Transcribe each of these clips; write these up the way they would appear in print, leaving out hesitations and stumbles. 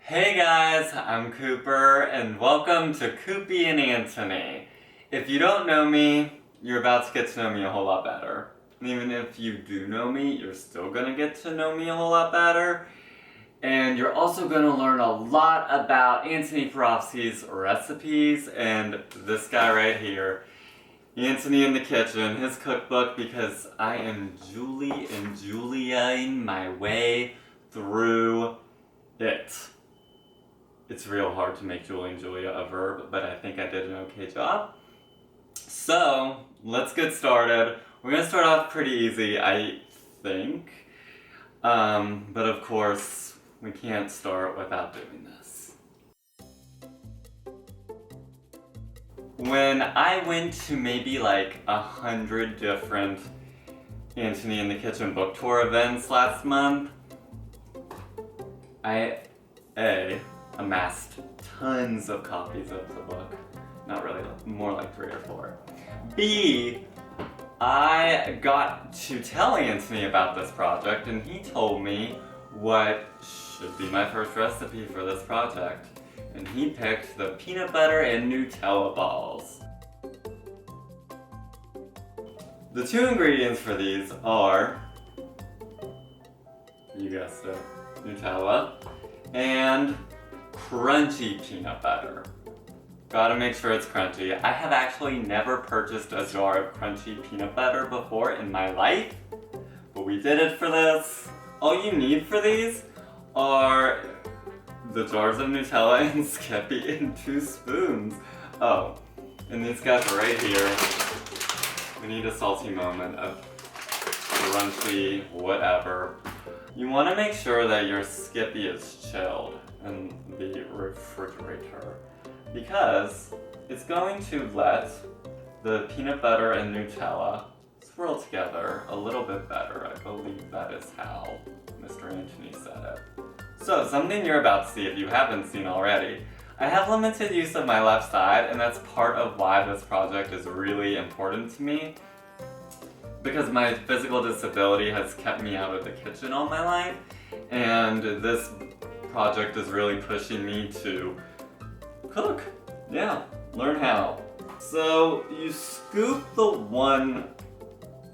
Hey guys, I'm Cooper and welcome to Coopi and Antoni. If you don't know me, you're about to get to know me a whole lot better. And even if you do know me, you're still gonna get to know me a whole lot better. And you're also gonna learn a lot about Antoni Porowski's recipes and this guy right here, Antoni in the Kitchen, his cookbook, because I am Juliaing my way through it. It's real hard to make Julie and Julia a verb, but I think I did an okay job. So, let's get started. We're gonna start off pretty easy, I think. But of course, we can't start without doing this. When I went to maybe like 100 different Antoni in the Kitchen book tour events last month, I amassed tons of copies of the book. Not really, more like 3 or 4. B, I got to tell Antoni about this project and he told me what should be my first recipe for this project. And he picked the peanut butter and Nutella balls. The 2 ingredients for these are, you guessed it, Nutella and crunchy peanut butter. Gotta make sure it's crunchy. I have actually never purchased a jar of crunchy peanut butter before in my life, but we did it for this. All you need for these are the jars of Nutella and Skippy and 2 spoons. Oh, and these guys are right here. We need a salty moment of crunchy whatever. You want to make sure that your Skippy is chilled in the refrigerator because it's going to let the peanut butter and Nutella swirl together a little bit better. I believe that is how Mr. Antoni said it. So, something you're about to see if you haven't seen already. I have limited use of my left side, and that's part of why this project is really important to me. Because my physical disability has kept me out of the kitchen all my life, and this project is really pushing me to cook. Yeah, learn how. So you scoop the 1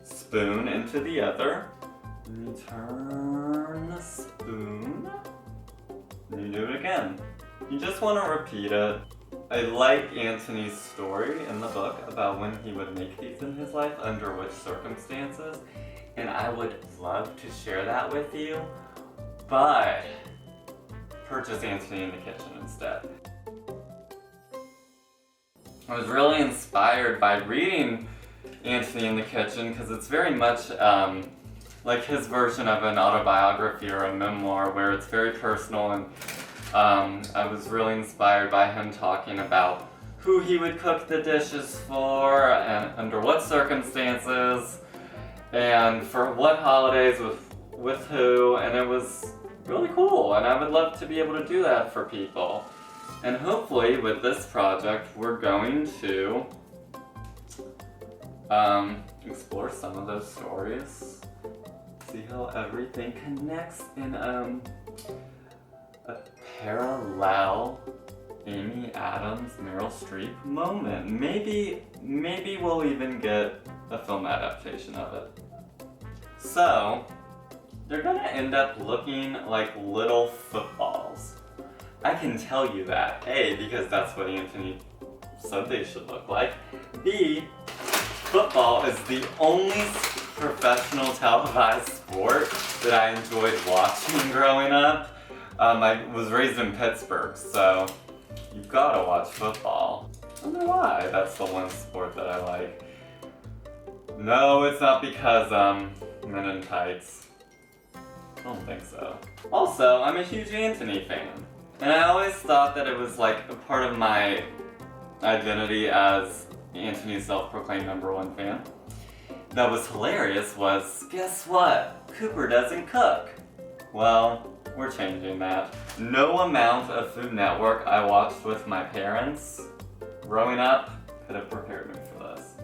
spoon into the other, and you turn the spoon, and you do it again. You just want to repeat it. I like Antoni's story in the book about when he would make these in his life, under which circumstances, and I would love to share that with you, but purchase Antoni in the Kitchen instead. I was really inspired by reading Antoni in the Kitchen because it's very much like his version of an autobiography or a memoir where it's very personal, and I was really inspired by him talking about who he would cook the dishes for and under what circumstances and for what holidays with who, and it was really cool, and I would love to be able to do that for people. And hopefully with this project we're going to explore some of those stories, see how everything connects in a parallel Amy Adams, Meryl Streep moment. Maybe we'll even get a film adaptation of it. So, they're gonna end up looking like little footballs. I can tell you that. A, because that's what Antoni said they should look like. B, football is the only professional televised sport that I enjoyed watching growing up. I was raised in Pittsburgh, so you've gotta watch football. I don't know why that's the one sport that I like. No, it's not because men in tights. I don't think so. Also, I'm a huge Antoni fan. And I always thought that it was like a part of my identity as Antoni's self-proclaimed #1 fan. That was hilarious was, guess what? Cooper doesn't cook. Well, we're changing that. No amount of Food Network I watched with my parents growing up could have prepared me for this.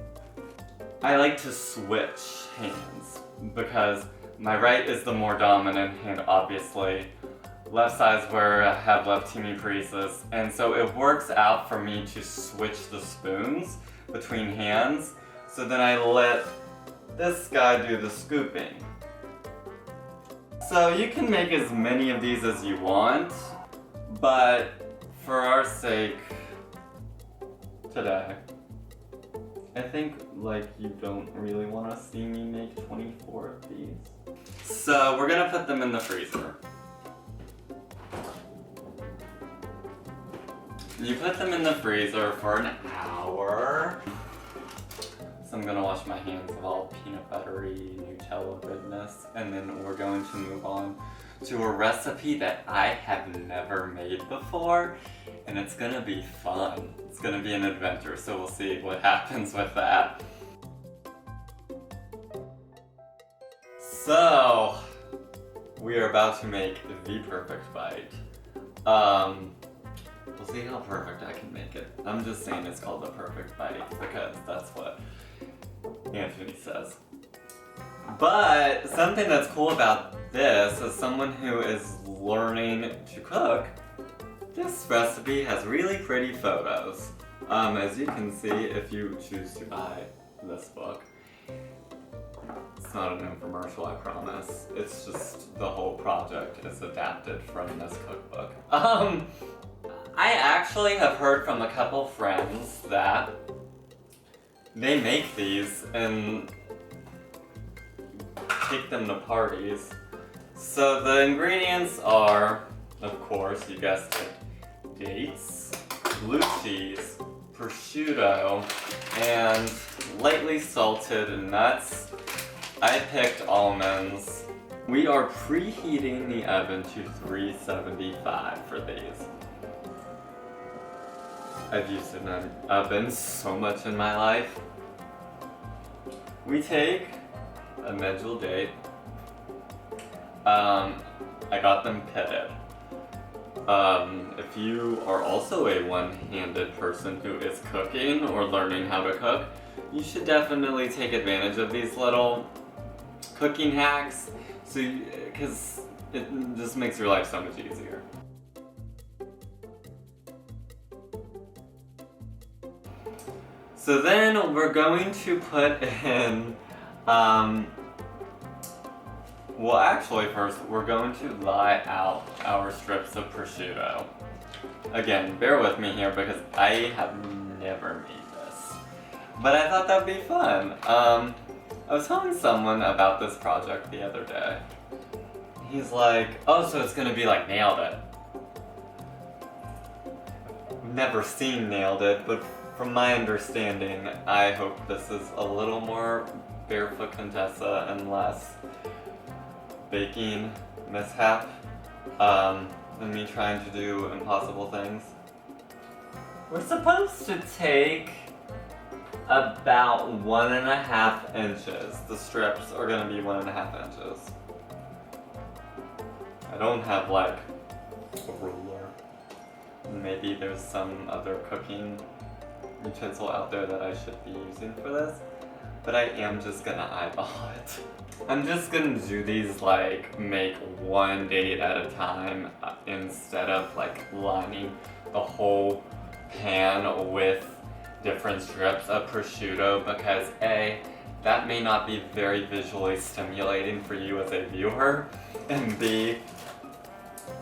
I like to switch hands because my right is the more dominant hand, obviously, left side's where I have left teeny creases, and so it works out for me to switch the spoons between hands, so then I let this guy do the scooping. So you can make as many of these as you want, but for our sake today, I think like you don't really want to see me make 24 of these. So we're gonna put them in the freezer. You put them in the freezer for an hour. So I'm gonna wash my hands of all peanut buttery Nutella goodness, and then we're going to move on to a recipe that I have never made before, and it's gonna be fun. It's gonna be an adventure, so we'll see what happens with that. So, we are about to make the perfect bite. We'll see how perfect I can make it. I'm just saying it's called the perfect bite because that's what Anthony says. But something that's cool about this, as someone who is learning to cook, this recipe has really pretty photos. As you can see, if you choose to buy this book, it's not an infomercial, I promise. It's just the whole project is adapted from this cookbook. I actually have heard from a couple friends that they make these and take them to parties. So the ingredients are, of course, you guessed it, dates, blue cheese, prosciutto, and lightly salted nuts. I picked almonds. We are preheating the oven to 375 for these. I've used an oven so much in my life. We take a Medjool date. I got them pitted. If you are also a one-handed person who is cooking or learning how to cook, you should definitely take advantage of these little cooking hacks, because it just makes your life so much easier. So then we're going to put in, well actually first we're going to lie out our strips of prosciutto. Again, bear with me here because I have never made this, but I thought that'd be fun. I was telling someone about this project the other day. He's like, oh, so it's gonna be like Nailed It. Never seen Nailed It, but from my understanding, I hope this is a little more Barefoot Contessa and less baking mishap than me trying to do impossible things. We're supposed to take about 1.5 inches. The strips are gonna be 1.5 inches. I don't have like a ruler. Maybe there's some other cooking utensil out there that I should be using for this, but I am just gonna eyeball it. I'm just gonna do these like make one date at a time instead of like lining the whole pan with different strips of prosciutto, because A, that may not be very visually stimulating for you as a viewer, and B,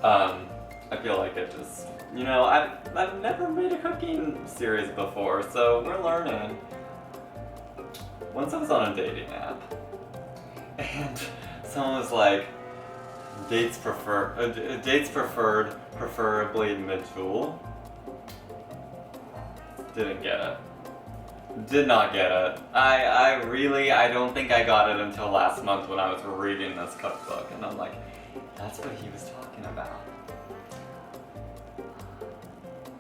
I feel like it just, you know, I've never made a cooking series before, so we're learning. Once I was on a dating app, and someone was like, dates preferred, preferably Medjool. Didn't get it. Did not get it. I don't think I got it until last month when I was reading this cookbook, and I'm like, that's what he was talking about.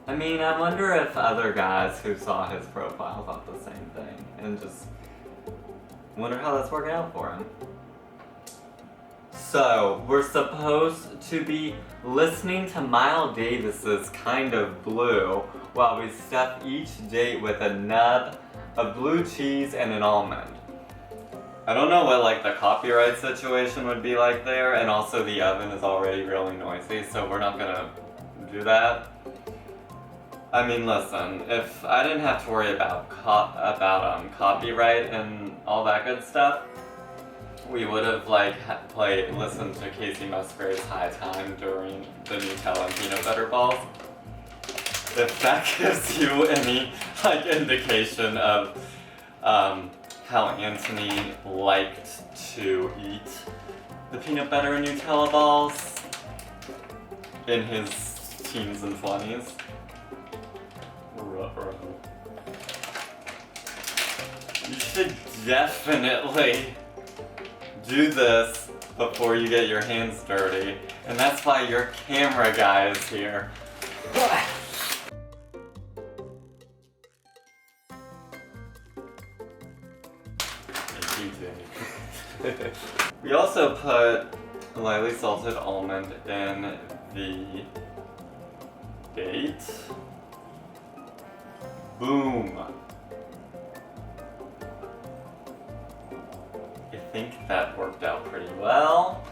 I mean, I wonder if other guys who saw his profile thought the same thing, and just wonder how that's working out for him. So, we're supposed to be listening to Miles Davis's Kind of Blue while we stuff each date with a nub of blue cheese and an almond. I don't know what like the copyright situation would be like there, and also the oven is already really noisy, so we're not gonna do that. I mean, listen, if I didn't have to worry about copyright and all that good stuff, we would have like listened to Casey Musgrave's High Time during the Nutella and peanut butter balls. If that gives you any like indication of how Antoni liked to eat the peanut butter and Nutella balls in his teens and 20s. You should definitely do this before you get your hands dirty, and that's why your camera guy is here. We also put lightly salted almond in the bait. Boom! I think that worked out pretty well.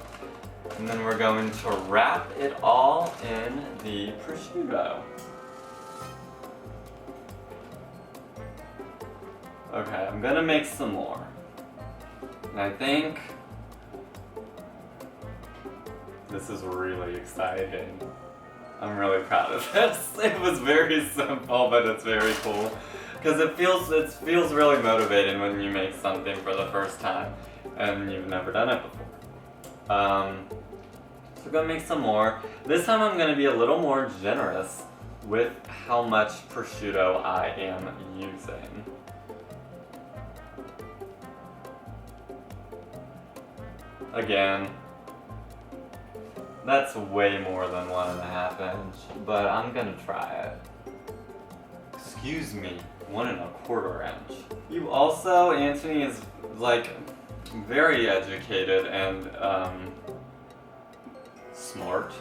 And then we're going to wrap it all in the prosciutto. Okay, I'm gonna make some more. And I think this is really exciting. I'm really proud of this. It was very simple, but it's very cool. Because it feels really motivating when you make something for the first time and you've never done it before. So we're gonna make some more. This time I'm gonna be a little more generous with how much prosciutto I am using. Again, that's way more than 1.5 inch, but I'm gonna try it. Excuse me, 1.25 inch. You also, Antoni is like very educated and smart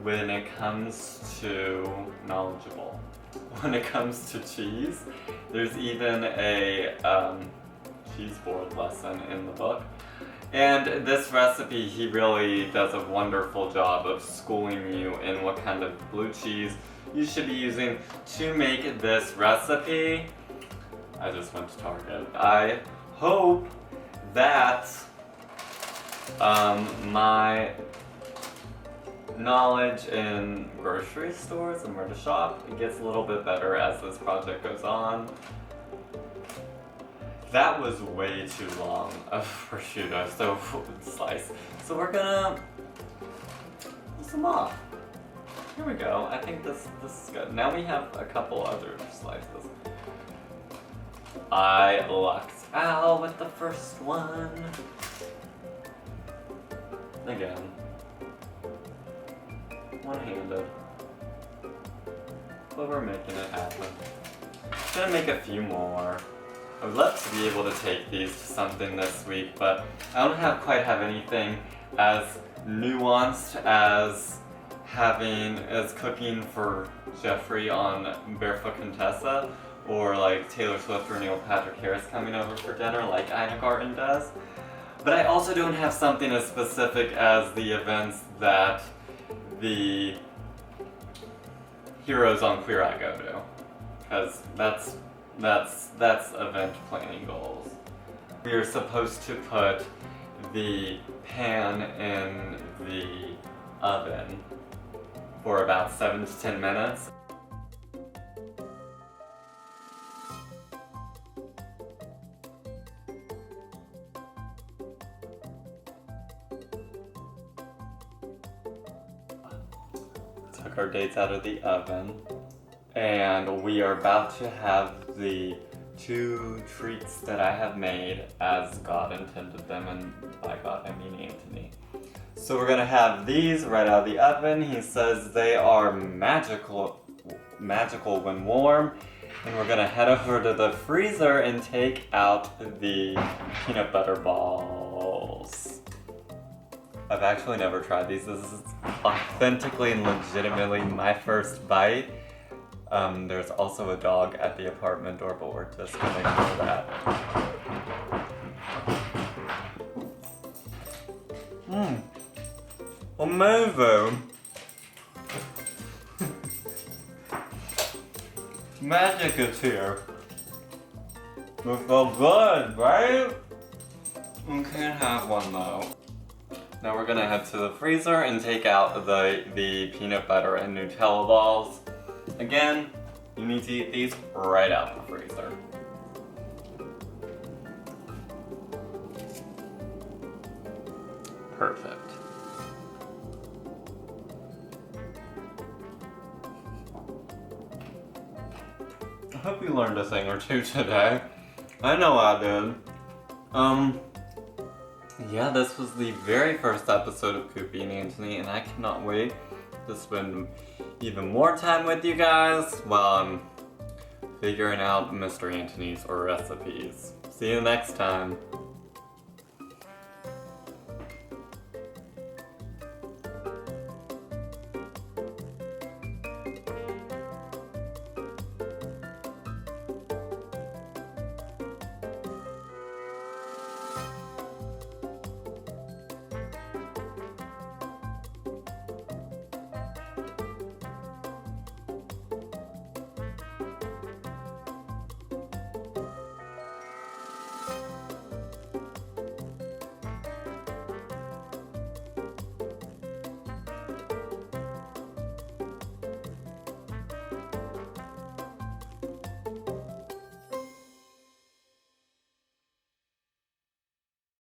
when it comes to knowledgeable. When it comes to cheese, there's even a cheese board lesson in the book. And this recipe, he really does a wonderful job of schooling you in what kind of blue cheese you should be using to make this recipe. I just went to Target. I hope that my knowledge in grocery stores and where to shop gets a little bit better as this project goes on. That was way too long of prosciutto, so slice. So we're gonna pull some off. Here we go. I think this is good. Now we have a couple other slices. I lucked out with the first one. Again. One-handed. But we're making it happen. Gonna make a few more. I would love to be able to take these to something this week, but I don't quite have anything as nuanced as cooking for Jeffrey on Barefoot Contessa, or like Taylor Swift or Neil Patrick Harris coming over for dinner like Ina Garten does. But I also don't have something as specific as the events that the heroes on Queer Eye go to, because that's event planning goals. We are supposed to put the pan in the oven for about 7 to 10 minutes. Took our dates out of the oven, and we are about to have the 2 treats that I have made as God intended them, and by God I mean Antoni. So we're gonna have these right out of the oven. He says they are magical when warm, and we're gonna head over to the freezer and take out the peanut butter balls. I've actually never tried these. This is authentically and legitimately my first bite. There's also a dog at the apartment door, but we're just gonna ignore that. amazing. Magic is here. It's so good, right? You can't have one though. Now we're gonna head to the freezer and take out the peanut butter and Nutella balls. Again, you need to eat these right out the freezer. Perfect. I hope you learned a thing or two today. I know I did. Yeah, this was the very first episode of Coopi Antoni, and I cannot wait to spend even more time with you guys while I'm figuring out Mr. Antoni's recipes. See you next time.